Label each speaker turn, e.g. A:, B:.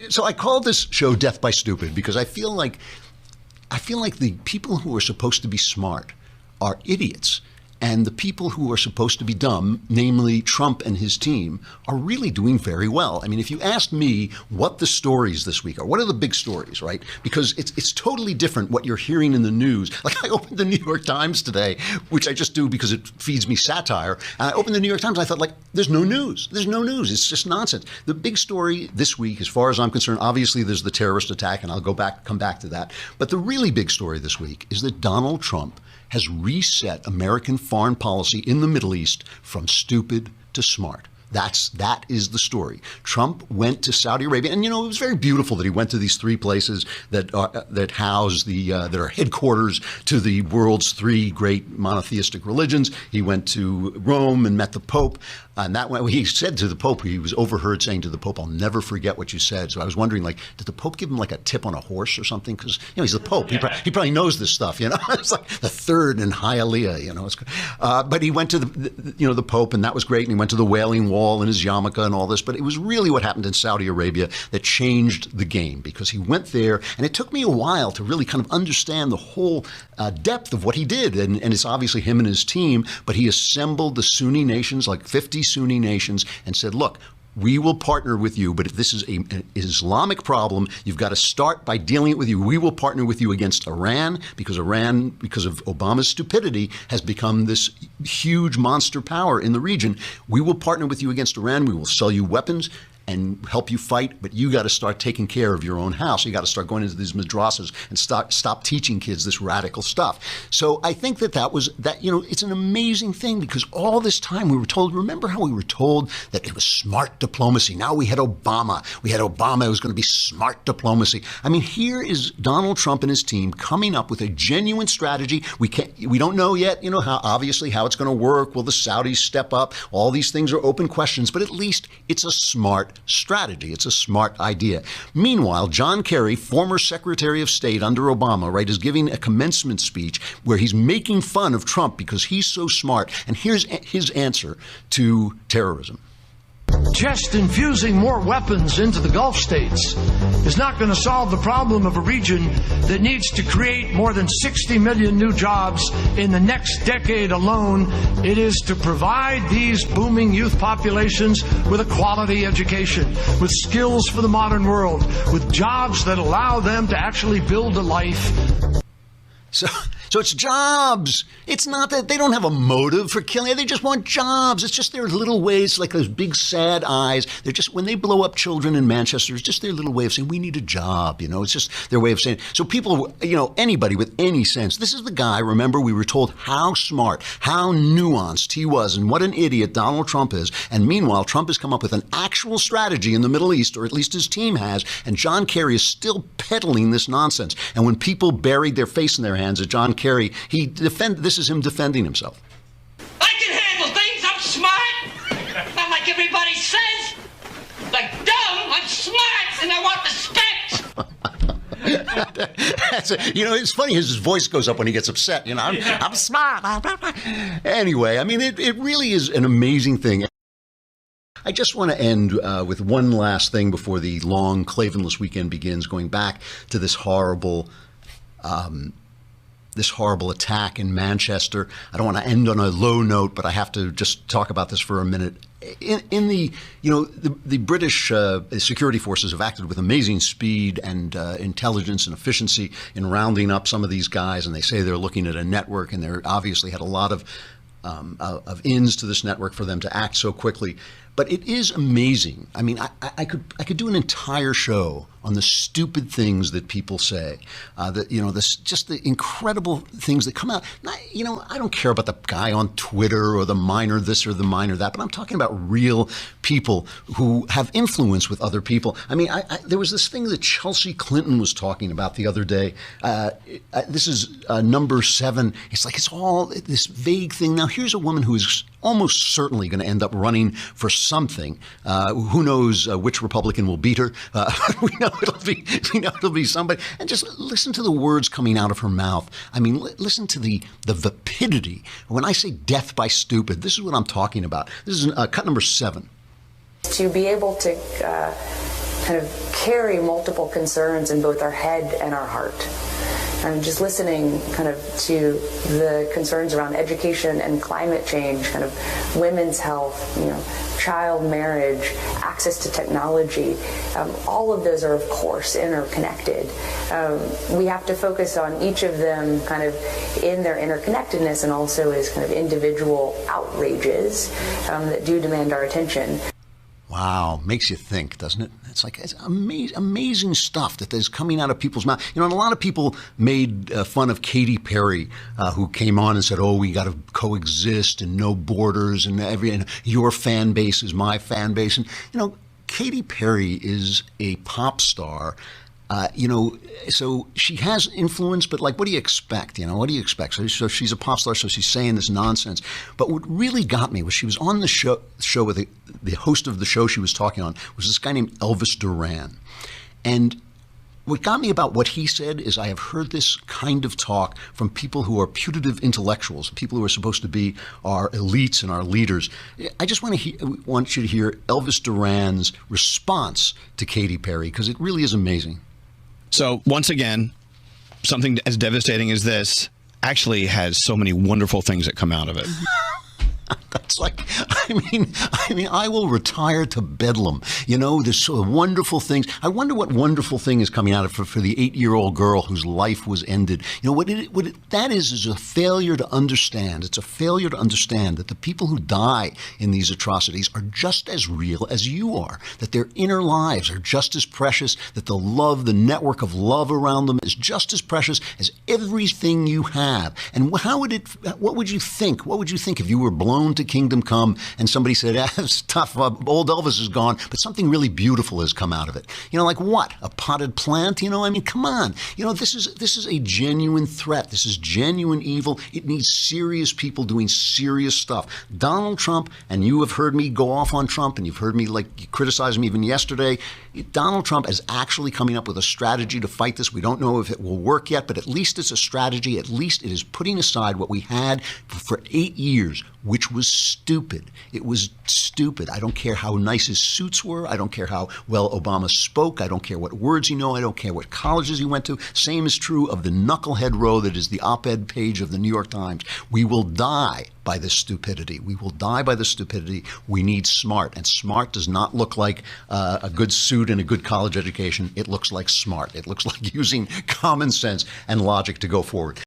A: So I call this show Death by Stupid because I feel like the people who are supposed to be smart are idiots. And the people who are supposed to be dumb, namely Trump and his team, are really doing very well. I mean, if you asked me what the stories this week are, what are the big stories, right? Because it's totally different what you're hearing in the news. Like I opened the New York Times today, which I just do because it feeds me satire. And I opened the New York Times and I thought, like, there's no news. There's no news. It's just nonsense. The big story this week, as far as I'm concerned, obviously there's the terrorist attack, and I'll come back to that. But the really big story this week is that Donald Trump has reset American foreign policy in the Middle East from stupid to smart. That is the story. Trump went to Saudi Arabia, and it was very beautiful that he went to these three places that house that are headquarters to the world's three great monotheistic religions. He went to Rome and met the Pope, and he said to the Pope, he was overheard saying to the Pope, "I'll never forget what you said." So I was wondering, like, did the Pope give him like a tip on a horse or something? Because he's the Pope. He probably knows this stuff. It's like the third in Hialeah. But he went to the Pope, and that was great. And he went to the Wailing Wall in his yarmulke and all this, but it was really what happened in Saudi Arabia that changed the game, because he went there, and it took me a while to really kind of understand the whole depth of what he did, and it's obviously him and his team, but he assembled the Sunni nations, like 50 Sunni nations, and said, look, we will partner with you, but if this is an Islamic problem, you've got to start by dealing it with you. We will partner with you against Iran, because of Obama's stupidity, has become this huge monster power in the region. We will partner with you against Iran. We will sell you weapons and help you fight, but you got to start taking care of your own house. You got to start going into these madrasas and stop teaching kids this radical stuff. So I think that it's an amazing thing, because all this time we were told, remember how we were told that it was smart diplomacy. Now we had Obama. It was going to be smart diplomacy. I mean, here is Donald Trump and his team coming up with a genuine strategy. We don't know yet, how it's going to work. Will the Saudis step up? All these things are open questions, but at least it's a smart strategy. It's a smart idea. Meanwhile, John Kerry, former Secretary of State under Obama, right, is giving a commencement speech where he's making fun of Trump because he's so smart. And here's his answer to terrorism.
B: Just infusing more weapons into the Gulf states is not going to solve the problem of a region that needs to create more than 60 million new jobs in the next decade alone. It is to provide these booming youth populations with a quality education, with skills for the modern world, with jobs that allow them to actually build a life.
A: So it's jobs. It's not that they don't have a motive for killing. They just want jobs. It's just their little ways, like those big sad eyes. They're just, when they blow up children in Manchester, it's just their little way of saying, we need a job. It's just their way of saying. So people, anybody with any sense, this is the guy, remember, we were told how smart, how nuanced he was, and what an idiot Donald Trump is. And meanwhile, Trump has come up with an actual strategy in the Middle East, or at least his team has, and John Kerry is still peddling this nonsense. And when people buried their face in their hands at John Kerry, this is him defending himself.
C: I can handle things. I'm smart. Not like everybody says. Like dumb, I'm smart, and I want respect.
A: It's funny. His voice goes up when he gets upset. I'm smart. Anyway, I mean, it really is an amazing thing. I just want to end with one last thing before the long Klavanless weekend begins, going back to this horrible attack in Manchester. I don't want to end on a low note, but I have to just talk about this for a minute. In the British security forces have acted with amazing speed and intelligence and efficiency in rounding up some of these guys, and they say they're looking at a network, and they're obviously had a lot of ins to this network for them to act so quickly. But it is amazing. I mean, I could do an entire show on the stupid things that people say, just the incredible things that come out. I don't care about the guy on Twitter or the minor this or the minor that, but I'm talking about real people who have influence with other people. I mean, there was this thing that Chelsea Clinton was talking about the other day. This is number 7. It's all this vague thing. Now, here's a woman who is almost certainly going to end up running for something. Who knows which Republican will beat her? We know it'll be somebody. And just listen to the words coming out of her mouth. I mean, listen to the vapidity. When I say death by stupid, this is what I'm talking about. This is cut number 7.
D: To be able to kind of carry multiple concerns in both our head and our heart. And just listening kind of to the concerns around education and climate change, kind of women's health, child marriage, access to technology, all of those are, of course, interconnected. We have to focus on each of them kind of in their interconnectedness and also as kind of individual outrages that do demand our attention.
A: Wow, makes you think, doesn't it? It's amazing stuff that is coming out of people's mouths. And a lot of people made fun of Katy Perry, who came on and said, "Oh, we got to coexist and no borders, and your fan base is my fan base." And Katy Perry is a pop star. So she has influence, but what do you expect? What do you expect? So she's a pop star, so she's saying this nonsense. But what really got me was she was on the show with the host of the show she was talking on was this guy named Elvis Duran. And what got me about what he said is I have heard this kind of talk from people who are putative intellectuals, people who are supposed to be our elites and our leaders. I just want you to hear Elvis Duran's response to Katy Perry, because it really is amazing.
E: So once again, something as devastating as this actually has so many wonderful things that come out of it.
A: That's I will retire to Bedlam. There's so wonderful things. I wonder what wonderful thing is coming out of for the 8-year-old girl whose life was ended. That is a failure to understand. It's a failure to understand that the people who die in these atrocities are just as real as you are, that their inner lives are just as precious, that the network of love around them is just as precious as everything you have. And what would you think? What would you think if you were blown to kingdom come and somebody said, it's tough, old Elvis is gone, but something really beautiful has come out of it? Like what? A potted plant? Come on. This is a genuine threat. This is genuine evil. It needs serious people doing serious stuff. Donald Trump, and you have heard me go off on Trump, and you've heard me criticize him even yesterday. Donald Trump is actually coming up with a strategy to fight this. We don't know if it will work yet, but at least it's a strategy. At least it is putting aside what we had for 8 years, which was stupid. It was stupid. I don't care how nice his suits were. I don't care how well Obama spoke. I don't care what words he knows. I don't care what colleges he went to. Same is true of the knucklehead row that is the op-ed page of the New York Times. We will die by this stupidity. We will die by this stupidity. We need smart. And smart does not look like a good suit and a good college education. It looks like smart. It looks like using common sense and logic to go forward.